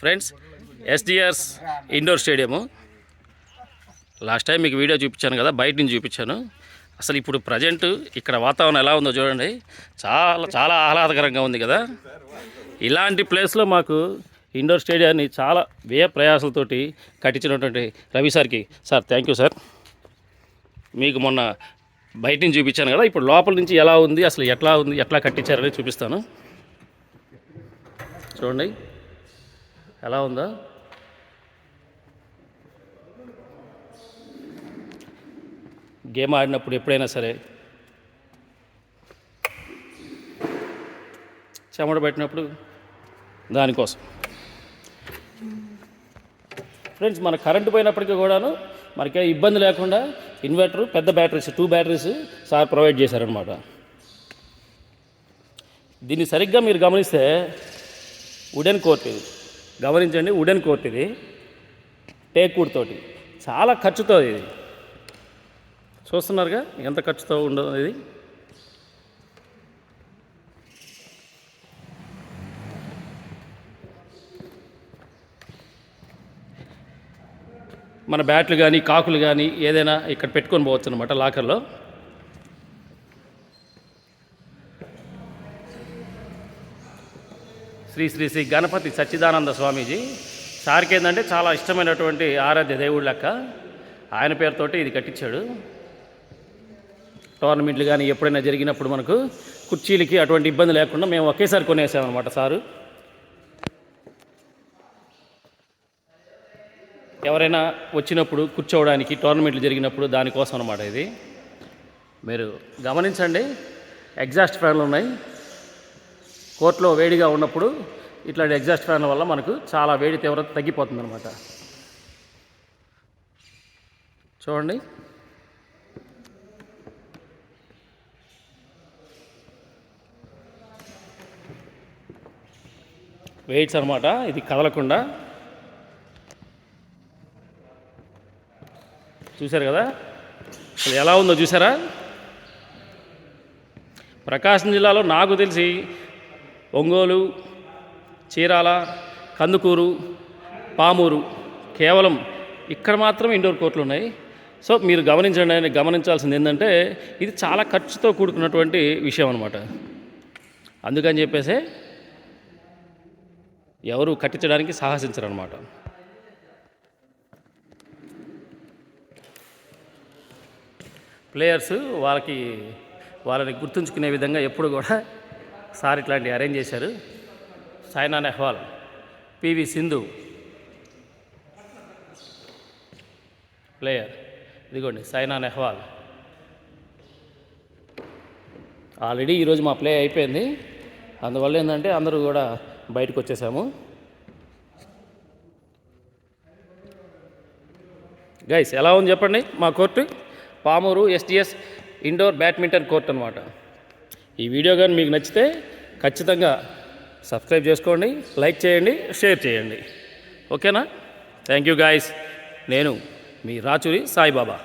Friends, SDRs indoor stadium last time మీకు video చూపించాను కదా, బయట నుంచి చూపించాను. అసలు ఇప్పుడు ప్రజెంట్ ఇక్కడ వాతావరణం ఎలా ఉందో చూడండి. చాలా చాలా ఆహ్లాదకరంగా ఉంది కదా. ఇలాంటి ప్లేస్లో మాకు ఇండోర్ స్టేడియాన్ని చాలా వ్యయ ప్రయాసాలతోటి కట్టించినటువంటి రవి సార్కి సార్ థ్యాంక్ యూ సార్. మీకు మొన్న బయట నుంచి చూపించాను కదా, ఇప్పుడు లోపల నుంచి ఎలా ఉంది, అసలు ఎట్లా ఉంది, ఎట్లా కట్టించారని చూపిస్తాను. చూడండి ఎలా ఉందో. గేమ్ ఆడినప్పుడు ఎప్పుడైనా సరే చెమట పెట్టినప్పుడు దానికోసం ఫ్రెండ్స్, మన కరెంటు పోయినప్పటికీ కూడాను మనకే ఇబ్బంది లేకుండా ఇన్వర్టర్ పెద్ద బ్యాటరీస్ 2 బ్యాటరీస్ సార్ ప్రొవైడ్ చేశారనమాట. దీన్ని సరిగ్గా మీరు గమనిస్తే వుడెన్ కోర్ట్ ఇది గమనించండి. వుడెన్ కోర్ట్ ఇది టేక్ వుడ్ తోటి చాలా ఖర్చుతో ఇది చూస్తున్నారుగా ఎంత ఖర్చుతో ఉండదు ఇది. మన బ్యాట్లు కానీ కాకులు కానీ ఏదైనా ఇక్కడ పెట్టుకొని పోవచ్చు అనమాట లాకర్లో. శ్రీ శ్రీ శ్రీ గణపతి సచ్చిదానంద స్వామీజీ సార్కి ఏంటంటే చాలా ఇష్టమైనటువంటి ఆరాధ్య దేవుడు లెక్క. ఆయన పేరుతోటి ఇది కట్టించాడు. టోర్నమెంట్లు కానీ ఎప్పుడైనా జరిగినప్పుడు మనకు కుర్చీలకి అటువంటి ఇబ్బంది లేకుండా మేము ఒకేసారి కొనేసామన్నమాట సారు. ఎవరైనా వచ్చినప్పుడు కూర్చోవడానికి టోర్నమెంట్లు జరిగినప్పుడు దానికోసం అన్నమాట ఇది. మీరు గమనించండి, ఎగ్జాస్ట్ ఫ్యాన్లు ఉన్నాయి. కోర్టులో వేడిగా ఉన్నప్పుడు ఇట్లాంటి ఎగ్జాస్ట్ ఫ్యాన్ల వల్ల మనకు చాలా వేడి తీవ్రత తగ్గిపోతుంది అనమాట. చూడండి వెయిట్స్ అనమాట, ఇది కదలకుండా. చూశారు కదా అసలు ఎలా ఉందో చూసారా. ప్రకాశం జిల్లాలో నాకు తెలిసి ఒంగోలు, చీరాల, కందుకూరు, పామూరు కేవలం ఇక్కడ మాత్రం ఇండోర్ కోర్టులు ఉన్నాయి. సో మీరు గమనించాల్సింది ఏంటంటే ఇది చాలా ఖర్చుతో కూడుకున్నటువంటి విషయం అనమాట. అందుకని చెప్పేసి ఎవరు కట్టించడానికి సాహసించరు అనమాట. ప్లేయర్స్ వాళ్ళని గుర్తుంచుకునే విధంగా ఎప్పుడు కూడా సార్ ఇట్లాంటివి అరేంజ్ చేశారు. సైనా నెహ్వాల్, పివి సింధు ప్లేయర్, ఇదిగోండి సైనా నెహ్వాల్. ఆల్రెడీ ఈరోజు మా ప్లే అయిపోయింది. అందువల్ల ఏంటంటే అందరూ కూడా బయటకు వచ్చేసాము. గైస్ ఎలా ఉంది చెప్పండి మా court. Pamuru SDS indoor badminton court అనమాట. ఈ వీడియో కానీ మీకు నచ్చితే ఖచ్చితంగా సబ్స్క్రైబ్ చేసుకోండి, లైక్ చేయండి, షేర్ చేయండి. ఓకేనా? Thank you guys. నేను మీ రాచూరి సాయిబాబా.